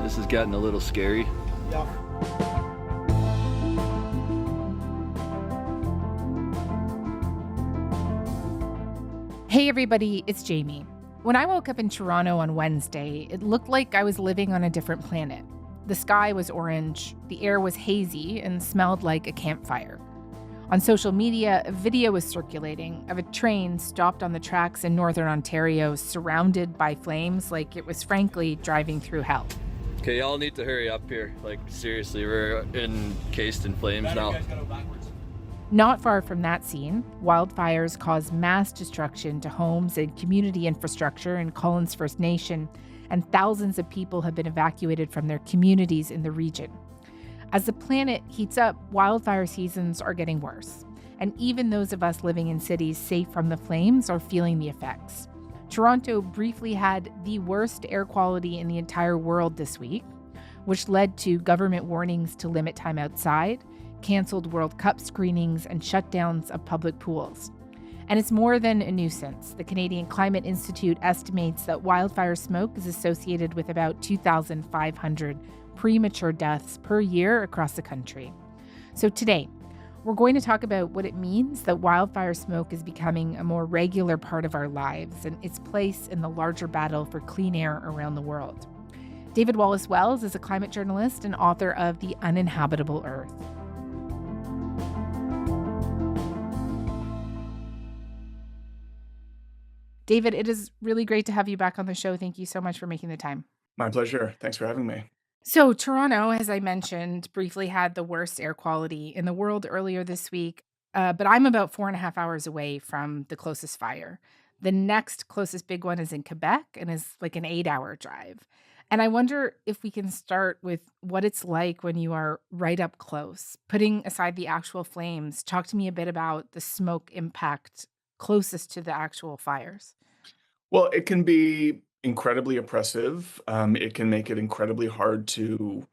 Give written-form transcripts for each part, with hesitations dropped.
This is getting a little scary. Yeah. Hey everybody, it's Jamie. When I woke up in Toronto on Wednesday, it looked like I was living on a different planet. The sky was orange, the air was hazy, and smelled like a campfire. On social media, a video was circulating of a train stopped on the tracks in northern Ontario, surrounded by flames like it was frankly driving through hell. Okay, y'all need to hurry up here. Like, seriously, we're encased in flames now. Not far from that scene, wildfires caused mass destruction to homes and community infrastructure in Collins First Nation, and thousands of people have been evacuated from their communities in the region. As the planet heats up, wildfire seasons are getting worse, and even those of us living in cities safe from the flames are feeling the effects. Toronto briefly had the worst air quality in the entire world this week, which led to government warnings to limit time outside, canceled World Cup screenings, and shutdowns of public pools. And it's more than a nuisance. The Canadian Climate Institute estimates that wildfire smoke is associated with about 2,500 premature deaths per year across the country. So today, we're going to talk about what it means that wildfire smoke is becoming a more regular part of our lives and its place in the larger battle for clean air around the world. David Wallace-Wells is a climate journalist and author of The Uninhabitable Earth. David, it is really great to have you back on the show. Thank you so much for making the time. My pleasure. Thanks for having me. So Toronto, as I mentioned, briefly had the worst air quality in the world earlier this week, but I'm about 4.5 hours away from the closest fire. The next closest big one is in Quebec and is like an 8-hour drive. And I wonder if we can start with what it's like when you are right up close. Putting aside the actual flames, talk to me a bit about the smoke impact closest to the actual fires. Well, it can be incredibly oppressive. It can make it incredibly hard to,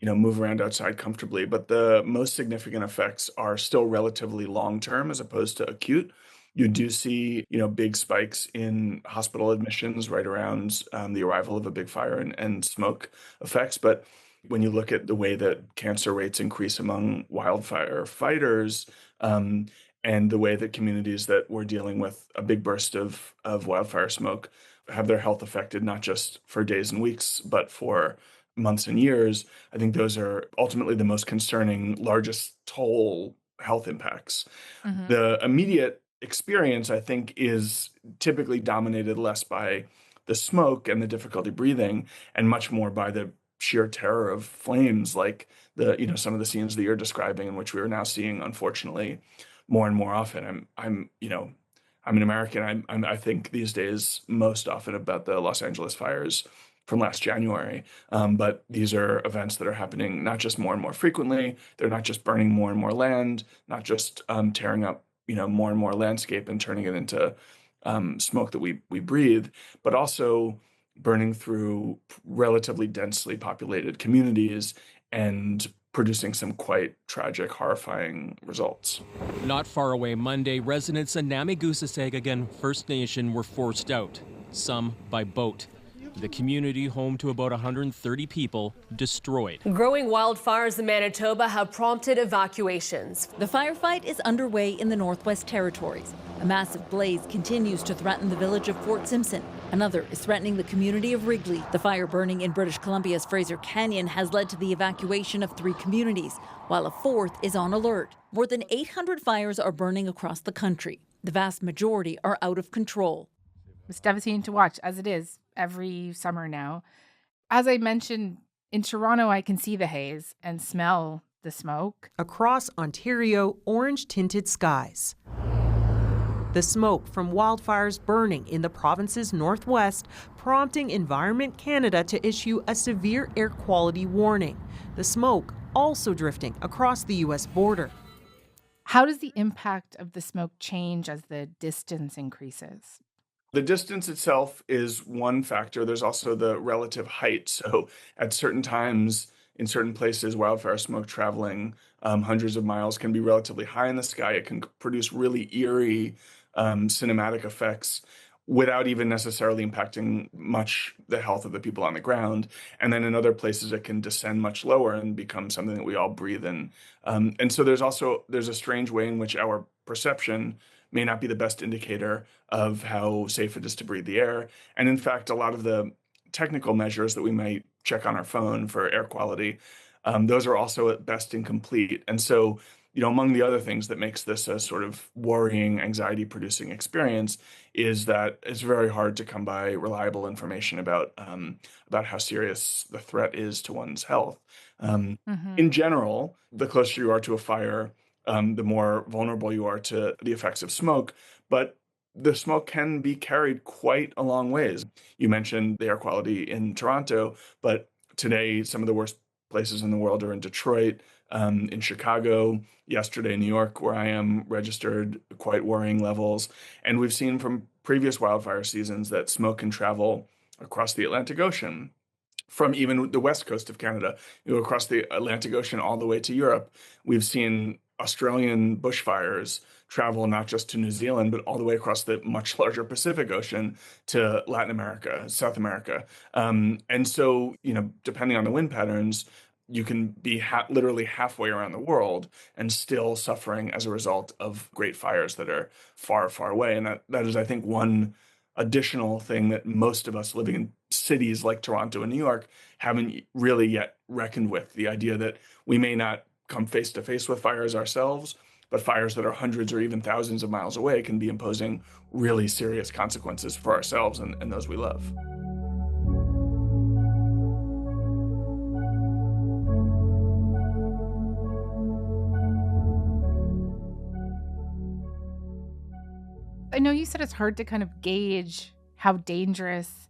move around outside comfortably. But the most significant effects are still relatively long-term as opposed to acute. You do see, big spikes in hospital admissions right around the arrival of a big fire and smoke effects. But when you look at the way that cancer rates increase among wildfire fighters, and the way that communities that were dealing with a big burst of wildfire smoke have their health affected, not just for days and weeks, but for months and years, I think those are ultimately the most concerning, largest toll health impacts. Mm-hmm. The immediate experience, I think, is typically dominated less by the smoke and the difficulty breathing and much more by the sheer terror of flames, like some of the scenes that you're describing, in which we are now seeing, unfortunately, more and more often. I'm an American. I think these days most often about the Los Angeles fires from last January. But these are events that are happening not just more and more frequently. They're not just burning more and more land, not just tearing up more and more landscape and turning it into smoke that we breathe, but also burning through relatively densely populated communities and producing some quite tragic, horrifying results. Not far away Monday, residents in Namigusasegagan First Nation were forced out, some by boat. The community, home to about 130 people, destroyed. Growing wildfires in Manitoba have prompted evacuations. The firefight is underway in the Northwest Territories. A massive blaze continues to threaten the village of Fort Simpson. Another is threatening the community of Wrigley. The fire burning in British Columbia's Fraser Canyon has led to the evacuation of 3 communities, while a 4th is on alert. More than 800 fires are burning across the country. The vast majority are out of control. It's devastating to watch, as it is every summer now. As I mentioned, in Toronto, I can see the haze and smell the smoke. Across Ontario, orange-tinted skies. The smoke from wildfires burning in the province's northwest, prompting Environment Canada to issue a severe air quality warning. The smoke also drifting across the U.S. border. How does the impact of the smoke change as the distance increases? The distance itself is one factor. There's also the relative height. So at certain times, in certain places, wildfire smoke traveling hundreds of miles can be relatively high in the sky. It can produce really eerie cinematic effects. without even necessarily impacting much the health of the people on the ground. And then in other places, it can descend much lower and become something that we all breathe in. And so there's a strange way in which our perception may not be the best indicator of how safe it is to breathe the air. And in fact, a lot of the technical measures that we might check on our phone for air quality, those are also at best incomplete. And so, among the other things that makes this a sort of worrying, anxiety-producing experience is that it's very hard to come by reliable information about how serious the threat is to one's health. In general, the closer you are to a fire, the more vulnerable you are to the effects of smoke. But the smoke can be carried quite a long ways. You mentioned the air quality in Toronto, but today some of the worst places in the world are in Detroit, in Chicago, yesterday in New York, where I am, registered quite worrying levels. And we've seen from previous wildfire seasons that smoke can travel across the Atlantic Ocean, from even the west coast of Canada, across the Atlantic Ocean all the way to Europe. We've seen Australian bushfires travel not just to New Zealand, but all the way across the much larger Pacific Ocean to Latin America, South America. And so, depending on the wind patterns, you can be literally halfway around the world and still suffering as a result of great fires that are far, far away. And that is, I think, one additional thing that most of us living in cities like Toronto and New York haven't really yet reckoned with, the idea that we may not come face to face with fires ourselves, but fires that are hundreds or even thousands of miles away can be imposing really serious consequences for ourselves and those we love. I know you said it's hard to kind of gauge how dangerous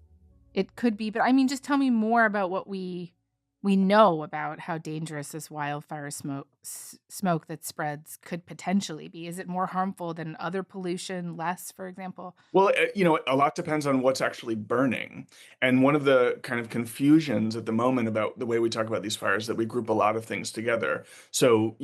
it could be, but just tell me more about what we know about how dangerous this wildfire smoke that spreads could potentially be. Is it more harmful than other pollution, less, for example? Well, a lot depends on what's actually burning. And one of the kind of confusions at the moment about the way we talk about these fires is that we group a lot of things together. So,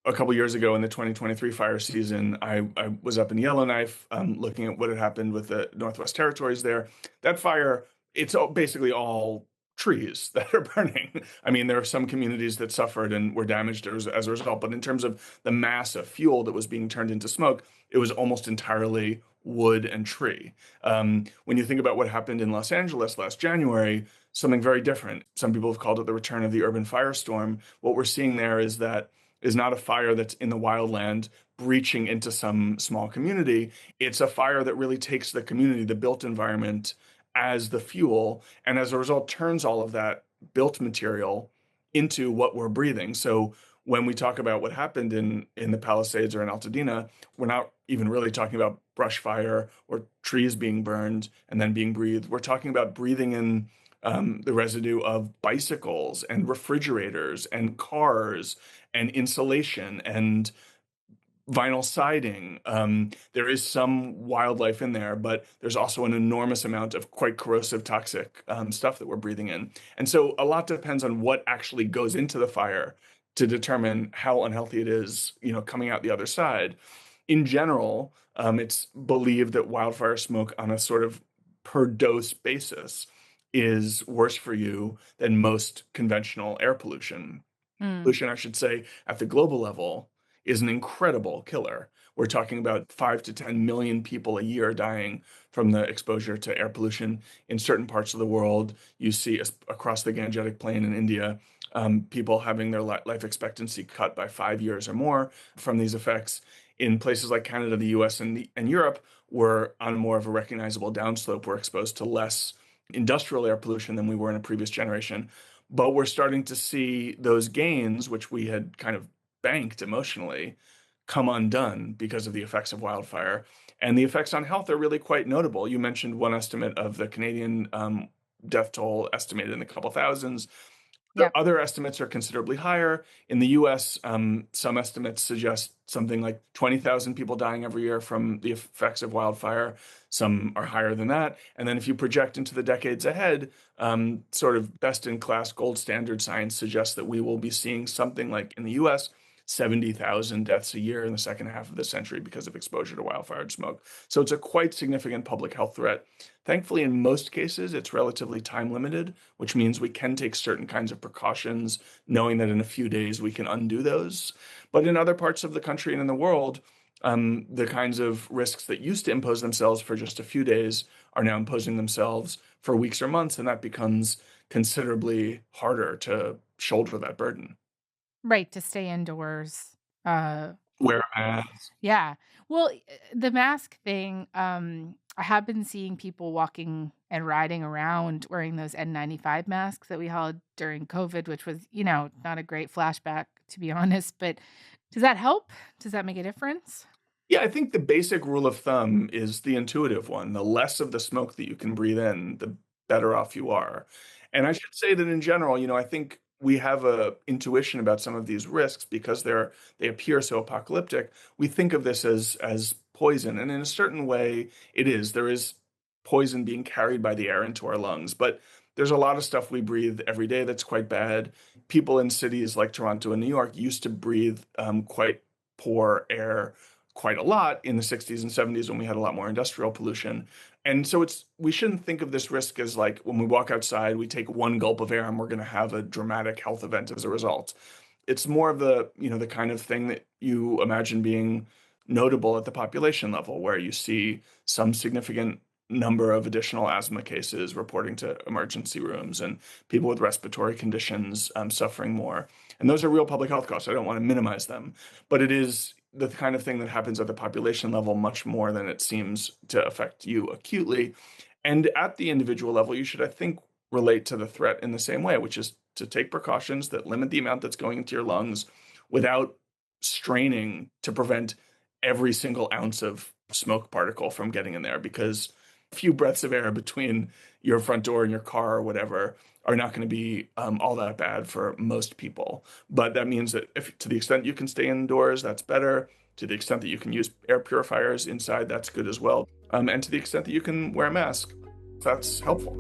a couple years ago in the 2023 fire season, I was up in Yellowknife looking at what had happened with the Northwest Territories there. That fire, it's basically all trees that are burning. There are some communities that suffered and were damaged as a result, but in terms of the mass of fuel that was being turned into smoke, it was almost entirely wood and tree. When you think about what happened in Los Angeles last January, something very different. Some people have called it the return of the urban firestorm. What we're seeing there is not a fire that's in the wildland breaching into some small community. It's a fire that really takes the community, the built environment, as the fuel, and as a result turns all of that built material into what we're breathing. So when we talk about what happened in the Palisades or in Altadena, we're not even really talking about brush fire or trees being burned and then being breathed. We're talking about breathing in the residue of bicycles and refrigerators and cars and insulation and vinyl siding. There is some wildlife in there, but there's also an enormous amount of quite corrosive, toxic stuff that we're breathing in. And so a lot depends on what actually goes into the fire to determine how unhealthy it is, coming out the other side. In general, it's believed that wildfire smoke on a sort of per dose basis is worse for you than most conventional air pollution. Pollution, I should say, at the global level is an incredible killer. We're talking about 5 to 10 million people a year dying from the exposure to air pollution. In certain parts of the world, you see across the Gangetic Plain in India, people having their life expectancy cut by 5 years or more from these effects. In places like Canada, the US, and Europe, we're on more of a recognizable downslope. We're exposed to less industrial air pollution than we were in a previous generation. But we're starting to see those gains, which we had kind of banked emotionally, come undone because of the effects of wildfire. And the effects on health are really quite notable. You mentioned one estimate of the Canadian death toll estimated in a couple thousands. The other estimates are considerably higher. In the US, some estimates suggest something like 20,000 people dying every year from the effects of wildfire. Some are higher than that. And then if you project into the decades ahead, sort of best-in-class gold standard science suggests that we will be seeing something like, in the US, 70,000 deaths a year in the second half of the century because of exposure to wildfire smoke. So it's a quite significant public health threat. Thankfully, in most cases, it's relatively time limited, which means we can take certain kinds of precautions, knowing that in a few days we can undo those. But in other parts of the country and in the world, the kinds of risks that used to impose themselves for just a few days are now imposing themselves for weeks or months, and that becomes considerably harder to shoulder that burden. Right, to stay indoors. Wear a mask. Yeah. Well, the mask thing, I have been seeing people walking and riding around wearing those N95 masks that we had during COVID, which was, not a great flashback, to be honest. But does that help? Does that make a difference? Yeah, I think the basic rule of thumb is the intuitive one. The less of the smoke that you can breathe in, the better off you are. And I should say that in general, I think we have a intuition about some of these risks because they appear so apocalyptic. We think of this as poison, and in a certain way, it is. There is poison being carried by the air into our lungs, but there's a lot of stuff we breathe every day that's quite bad. People in cities like Toronto and New York used to breathe quite poor air quite a lot in the 60s and 70s when we had a lot more industrial pollution. And so we shouldn't think of this risk as like when we walk outside, we take one gulp of air and we're going to have a dramatic health event as a result. It's more of the kind of thing that you imagine being notable at the population level, where you see some significant number of additional asthma cases reporting to emergency rooms and people with respiratory conditions suffering more. And those are real public health costs. I don't want to minimize them, but it is the kind of thing that happens at the population level much more than it seems to affect you acutely. And at the individual level, you should, I think, relate to the threat in the same way, which is to take precautions that limit the amount that's going into your lungs without straining to prevent every single ounce of smoke particle from getting in there, because a few breaths of air between your front door and your car or whatever are not going to be all that bad for most people. But that means that if, to the extent you can stay indoors, that's better. To the extent that you can use air purifiers inside, that's good as well. And to the extent that you can wear a mask, that's helpful.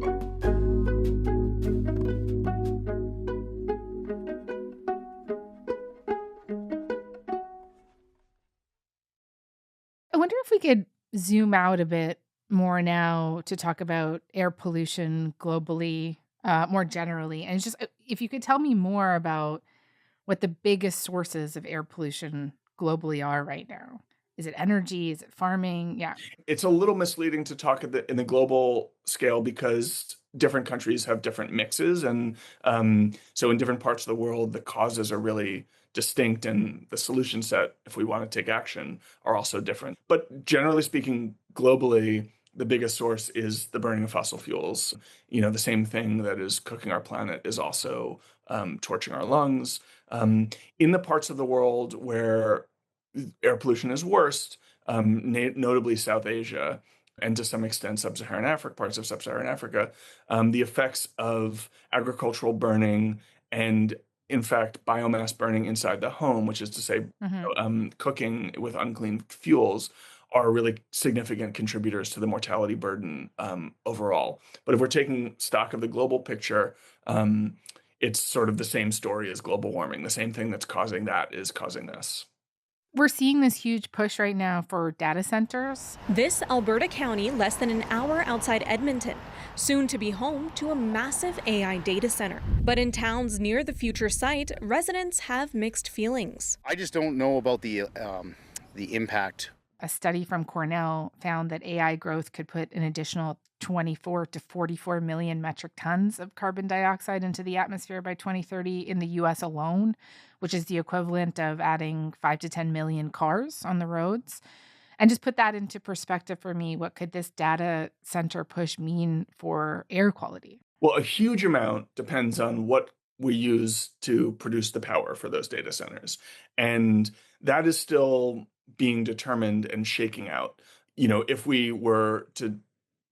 I wonder if we could zoom out a bit more now to talk about air pollution globally, more generally. And it's just if you could tell me more about what the biggest sources of air pollution globally are right now. Is it energy? Is it farming? Yeah. It's a little misleading to talk in the global scale because different countries have different mixes. And so in different parts of the world, the causes are really distinct, and the solution set, if we want to take action, are also different. But generally speaking, globally, the biggest source is the burning of fossil fuels. The same thing that is cooking our planet is also torching our lungs. In the parts of the world where air pollution is worst, notably South Asia, and to some extent sub-Saharan Africa, parts of sub-Saharan Africa, the effects of agricultural burning and, in fact, biomass burning inside the home, which is to say cooking with unclean fuels, are really significant contributors to the mortality burden overall. But if we're taking stock of the global picture, it's sort of the same story as global warming. The same thing that's causing that is causing this. We're seeing this huge push right now for data centers. This Alberta county, less than an hour outside Edmonton, soon to be home to a massive AI data center. But in towns near the future site, residents have mixed feelings. I just don't know about the impact. A study from Cornell found that AI growth could put an additional 24 to 44 million metric tons of carbon dioxide into the atmosphere by 2030 in the U.S. alone, which is the equivalent of adding 5 to 10 million cars on the roads. And just put that into perspective for me, what could this data center push mean for air quality? Well, a huge amount depends on what we use to produce the power for those data centers. And that is still being determined and shaking out. If we were to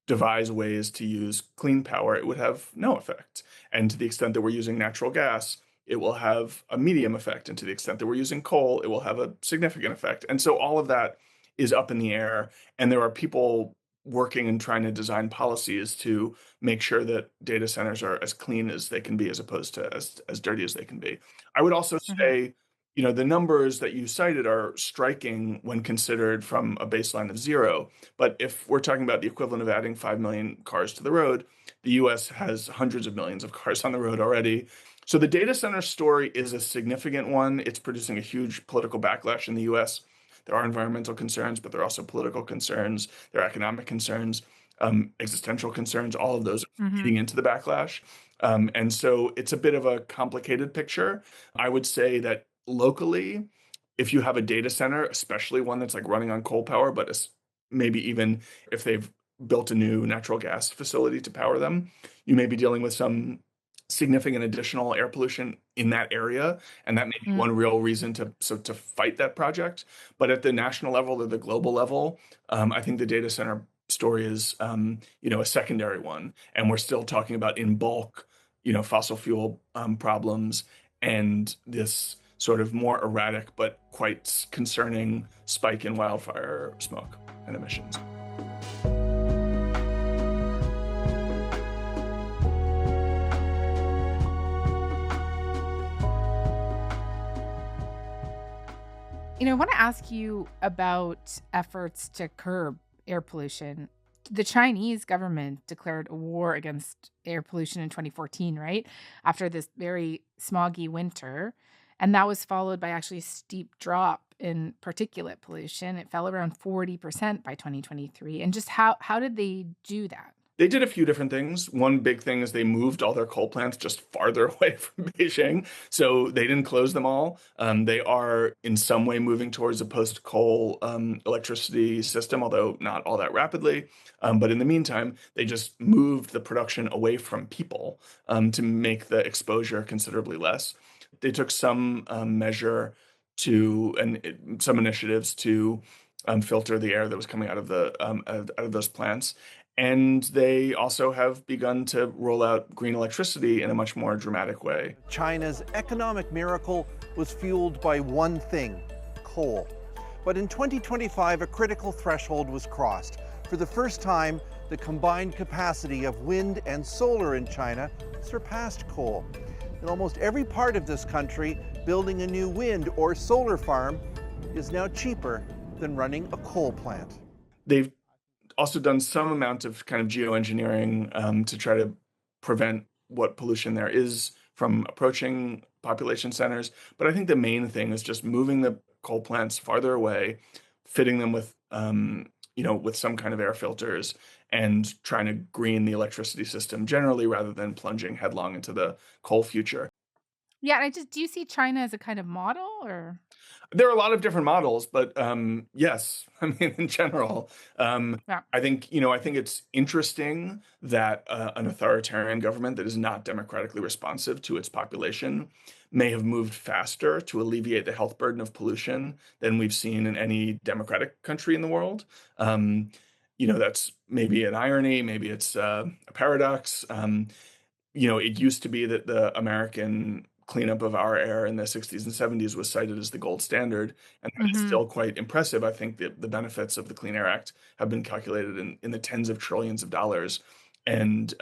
devise ways to use clean power, it would have no effect. And to the extent that we're using natural gas, it will have a medium effect. And to the extent that we're using coal, it will have a significant effect. And so all of that is up in the air. And there are people working and trying to design policies to make sure that data centers are as clean as they can be, as opposed to as dirty as they can be. I would also say The numbers that you cited are striking when considered from a baseline of 0. But if we're talking about the equivalent of adding 5 million cars to the road, the US has hundreds of millions of cars on the road already. So the data center story is a significant one. It's producing a huge political backlash in the US. There are environmental concerns, but there are also political concerns. There are economic concerns, existential concerns. All of those are feeding into the backlash. And so it's a bit of a complicated picture. I would say that locally, if you have a data center, especially one that's like running on coal power, but maybe even if they've built a new natural gas facility to power them, you may be dealing with some significant additional air pollution in that area, and that may be one real reason to fight that project. But at the national level or the global level, I think the data center story is a secondary one, and we're still talking about in bulk, fossil fuel problems and this sort of more erratic but quite concerning spike in wildfire smoke and emissions. I want to ask you about efforts to curb air pollution. The Chinese government declared a war against air pollution in 2014, right? After this very smoggy winter. And that was followed by actually a steep drop in particulate pollution. It fell around 40% by 2023. And just how did they do that? They did a few different things. One big thing is they moved all their coal plants just farther away from Beijing. So they didn't close them all. They are in some way moving towards a post-coal electricity system, although not all that rapidly. But in the meantime, they just moved the production away from people to make the exposure considerably less. They took some measure some initiatives to filter the air that was coming out of those plants. And they also have begun to roll out green electricity in a much more dramatic way. China's economic miracle was fueled by one thing, coal. But in 2025, a critical threshold was crossed. For the first time, the combined capacity of wind and solar in China surpassed coal. In almost every part of this country, building a new wind or solar farm is now cheaper than running a coal plant. They've also done some amount of kind of geoengineering to try to prevent what pollution there is from approaching population centers. But I think the main thing is just moving the coal plants farther away, fitting them with some kind of air filters, and trying to green the electricity system generally rather than plunging headlong into the coal future. Yeah, do you see China as a kind of model, or? There are a lot of different models, but yes, I mean, in general, Yeah. I think it's interesting that an authoritarian government that is not democratically responsive to its population may have moved faster to alleviate the health burden of pollution than we've seen in any democratic country in the world. That's maybe an irony, maybe it's a paradox. It used to be that the American cleanup of our air in the 60s and 70s was cited as the gold standard, and that's still quite impressive. I think that the benefits of the Clean Air Act have been calculated in the tens of trillions of dollars, and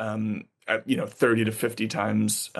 at 30 to 50 times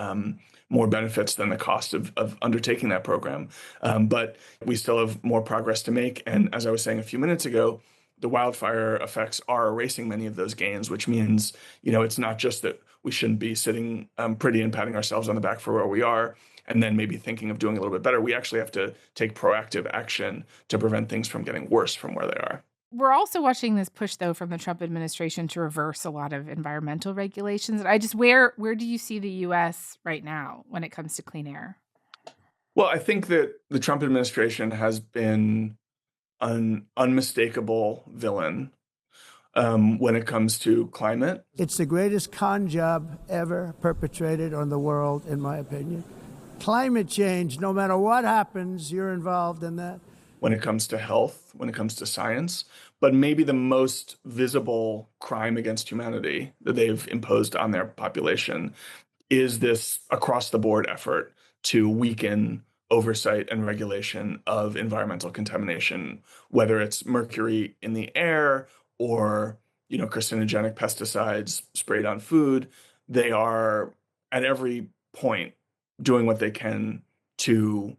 more benefits than the cost of undertaking that program. But we still have more progress to make, and as I was saying a few minutes ago, the wildfire effects are erasing many of those gains, which means, it's not just that we shouldn't be sitting pretty and patting ourselves on the back for where we are and then maybe thinking of doing a little bit better. We actually have to take proactive action to prevent things from getting worse from where they are. We're also watching this push, though, from the Trump administration to reverse a lot of environmental regulations. And where do you see the U.S. right now when it comes to clean air? Well, I think that the Trump administration has been an unmistakable villain when it comes to climate. It's the greatest con job ever perpetrated on the world, in my opinion. Climate change, no matter what happens, you're involved in that. When it comes to health, when it comes to science, but maybe the most visible crime against humanity that they've imposed on their population is this across-the-board effort to weaken oversight and regulation of environmental contamination, whether it's mercury in the air or, carcinogenic pesticides sprayed on food. They are at every point doing what they can to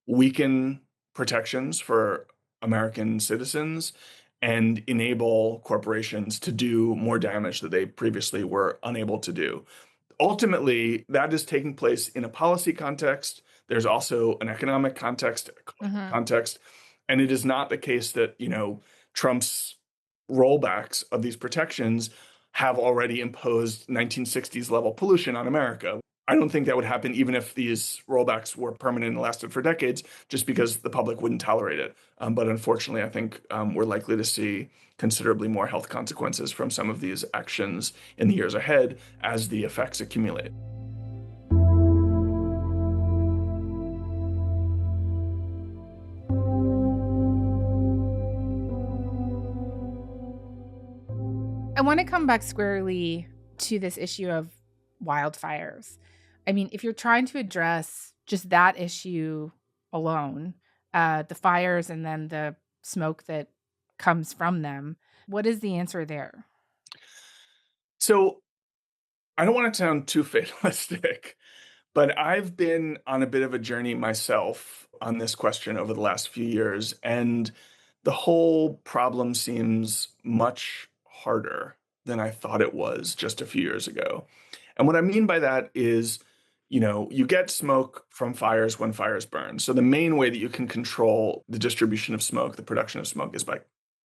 weaken protections for American citizens and enable corporations to do more damage that they previously were unable to do. Ultimately, that is taking place in a policy context. There's also an economic context, context, and it is not the case that, Trump's rollbacks of these protections have already imposed 1960s level pollution on America. I don't think that would happen even if these rollbacks were permanent and lasted for decades, just because the public wouldn't tolerate it. But unfortunately, I think we're likely to see considerably more health consequences from some of these actions in the years ahead as the effects accumulate. I want to come back squarely to this issue of wildfires. I mean, if you're trying to address just that issue alone, the fires and then the smoke that comes from them, what is the answer there? So I don't want to sound too fatalistic, but I've been on a bit of a journey myself on this question over the last few years, and the whole problem seems much harder than I thought it was just a few years ago. And what I mean by that is, you get smoke from fires when fires burn. So the main way that you can control the distribution of smoke, the production of smoke, is by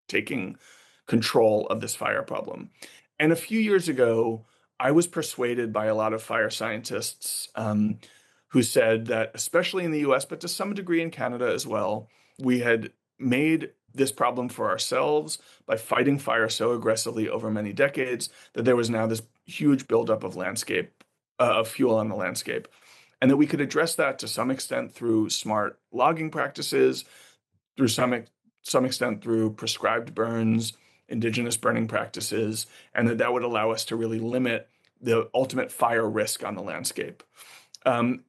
taking control of this fire problem. And a few years ago, I was persuaded by a lot of fire scientists who said that, especially in the US, but to some degree in Canada as well, we had made this problem for ourselves by fighting fire so aggressively over many decades that there was now this huge buildup of fuel on the landscape, and that we could address that to some extent through smart logging practices, through some extent through prescribed burns, indigenous burning practices, and that would allow us to really limit the ultimate fire risk on the landscape. And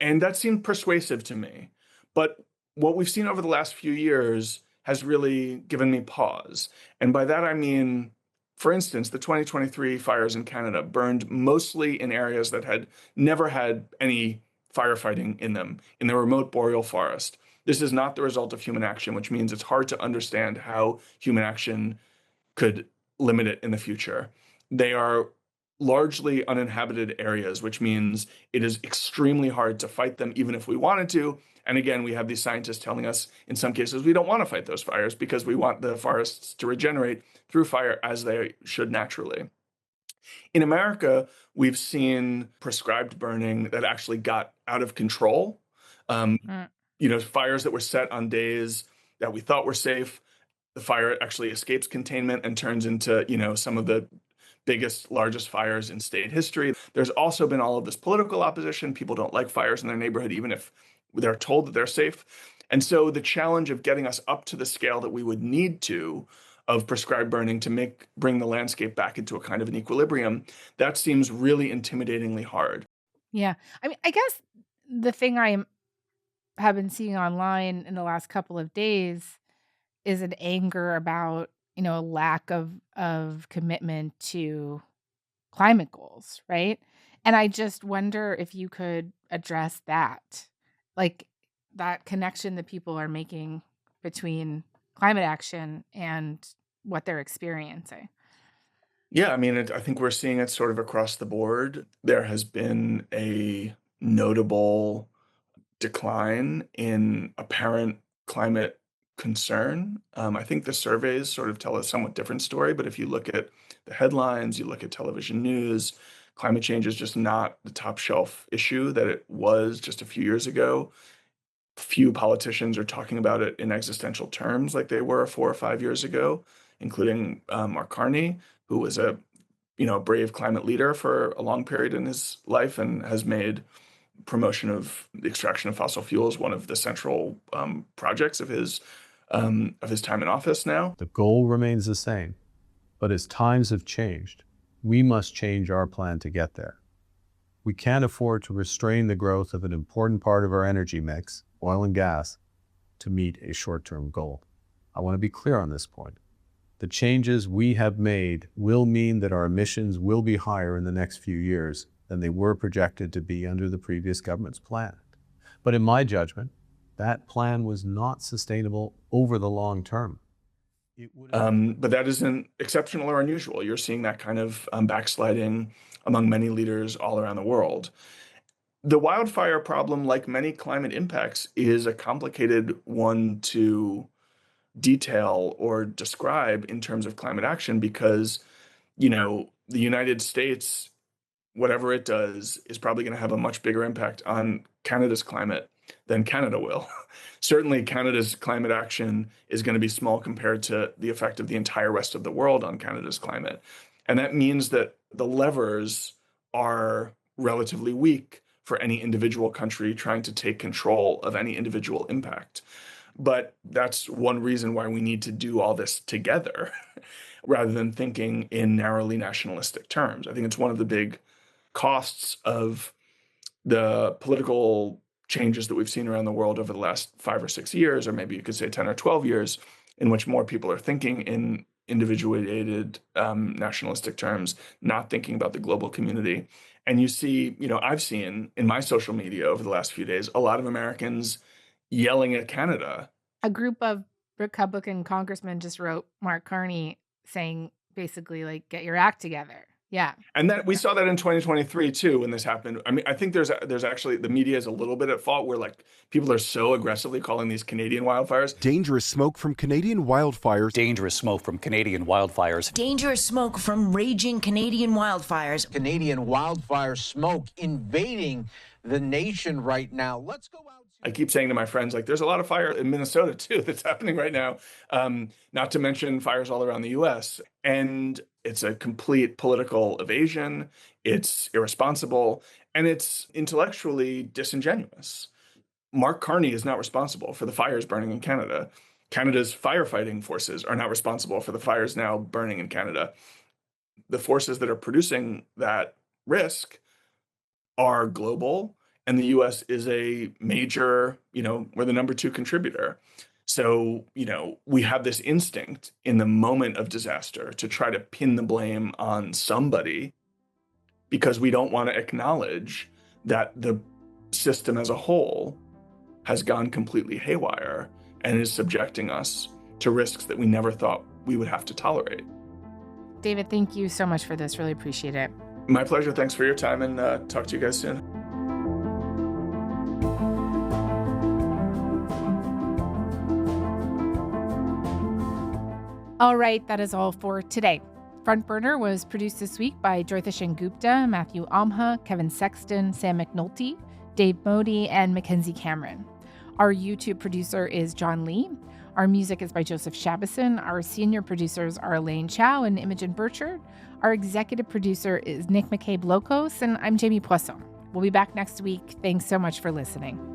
that seemed persuasive to me. But what we've seen over the last few years has really given me pause. And by that, I mean, for instance, the 2023 fires in Canada burned mostly in areas that had never had any firefighting in them, in the remote boreal forest. This is not the result of human action, which means it's hard to understand how human action could limit it in the future. They are largely uninhabited areas, which means it is extremely hard to fight them, even if we wanted to. And again, we have these scientists telling us, in some cases, we don't want to fight those fires because we want the forests to regenerate through fire as they should naturally. In America, we've seen prescribed burning that actually got out of control. Fires that were set on days that we thought were safe, the fire actually escapes containment and turns into, some of the biggest, largest fires in state history. There's also been all of this political opposition. People don't like fires in their neighborhood, even if they're told that they're safe. And so the challenge of getting us up to the scale that we would need to of prescribed burning to bring the landscape back into a kind of an equilibrium, that seems really intimidatingly hard. Yeah. I mean, I guess the thing have been seeing online in the last couple of days is an anger about, a lack of commitment to climate goals, right? And I just wonder if you could address that, like that connection that people are making between climate action and what they're experiencing. Yeah, I mean, I think we're seeing it sort of across the board. There has been a notable decline in apparent climate concern. I think the surveys sort of tell a somewhat different story, but if you look at the headlines, you look at television news, climate change is just not the top shelf issue that it was just a few years ago. Few politicians are talking about it in existential terms like they were 4 or 5 years ago, including Mark Carney, who was a brave climate leader for a long period in his life and has made promotion of the extraction of fossil fuels one of the central projects of his time in office now. The goal remains the same, but as times have changed, we must change our plan to get there. We can't afford to restrain the growth of an important part of our energy mix, oil and gas, to meet a short-term goal. I want to be clear on this point. The changes we have made will mean that our emissions will be higher in the next few years than they were projected to be under the previous government's plan. But in my judgment, That plan was not sustainable over the long term. But that isn't exceptional or unusual. You're seeing that kind of backsliding among many leaders all around the world. The wildfire problem, like many climate impacts, is a complicated one to detail or describe in terms of climate action because, the United States, whatever it does, is probably going to have a much bigger impact on Canada's climate than Canada will. Certainly, Canada's climate action is going to be small compared to the effect of the entire rest of the world on Canada's climate. And that means that the levers are relatively weak for any individual country trying to take control of any individual impact. But that's one reason why we need to do all this together rather than thinking in narrowly nationalistic terms. I think it's one of the big costs of the political changes that we've seen around the world over the last 5 or 6 years, or maybe you could say 10 or 12 years, in which more people are thinking in individuated nationalistic terms, not thinking about the global community. And you see, I've seen in my social media over the last few days, a lot of Americans yelling at Canada. A group of Republican congressmen just wrote Mark Carney saying basically like, get your act together. Yeah. And that we saw that in 2023 too, when this happened. I mean, I think there's actually, the media is a little bit at fault where like people are so aggressively calling these Canadian wildfires. Dangerous smoke from Canadian wildfires. Dangerous smoke from Canadian wildfires. Dangerous smoke from raging Canadian wildfires. Canadian wildfire smoke invading the nation right now. Let's go out. I keep saying to my friends, like, there's a lot of fire in Minnesota, too, that's happening right now, not to mention fires all around the U.S. And it's a complete political evasion. It's irresponsible, and it's intellectually disingenuous. Mark Carney is not responsible for the fires burning in Canada. Canada's firefighting forces are not responsible for the fires now burning in Canada. The forces that are producing that risk are global, and the U.S. is a major, we're the number 2 contributor. So, we have this instinct in the moment of disaster to try to pin the blame on somebody because we don't want to acknowledge that the system as a whole has gone completely haywire and is subjecting us to risks that we never thought we would have to tolerate. David, thank you so much for this. Really appreciate it. My pleasure. Thanks for your time, and talk to you guys soon. All right, that is all for today. Front Burner was produced this week by Jyotishan Gupta, Matthew Amha, Kevin Sexton, Sam McNulty, Dave Modi, and Mackenzie Cameron. Our YouTube producer is John Lee. Our music is by Joseph Shabison. Our senior producers are Elaine Chow and Imogen Burchard. Our executive producer is Nick McCabe-Locos, and I'm Jamie Poisson. We'll be back next week. Thanks so much for listening.